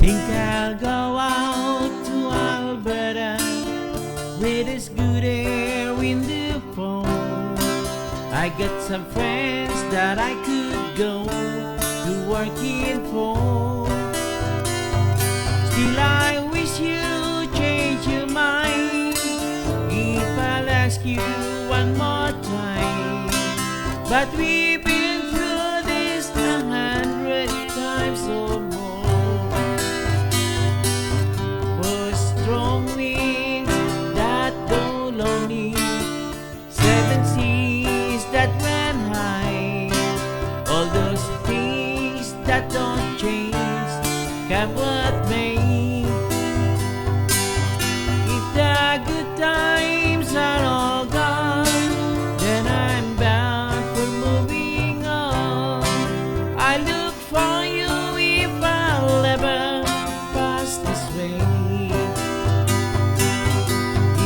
Think I'll go out to Alberta where there's good air in the fall. I got some friends that I could go to working for. Still I wish you change your mind if I'll ask you one more time. But we've been through this 100 times or more. For strong winds that blow lonely, 7 seas that ran high, all those things that don't change, come what may. If the good times are all gone, then I'm bound for moving on. I look for you if I'll ever pass this way.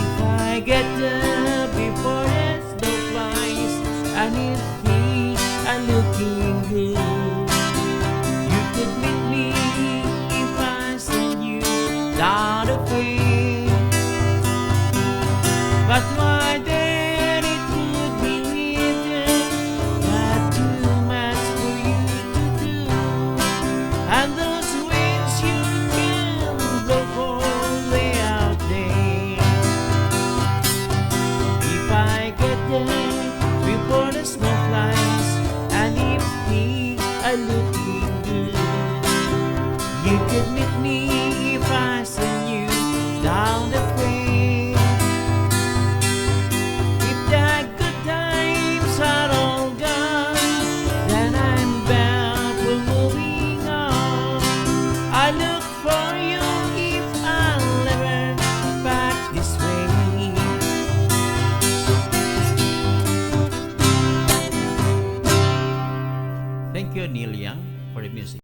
If I get there before the snow flies and if things are looking good, you could meet me if I send you down the way. But why then it would be winter, not too much for you to do. And those winds you can blow all way out there. If I get there before the snow flies and if things are looking good, you could meet me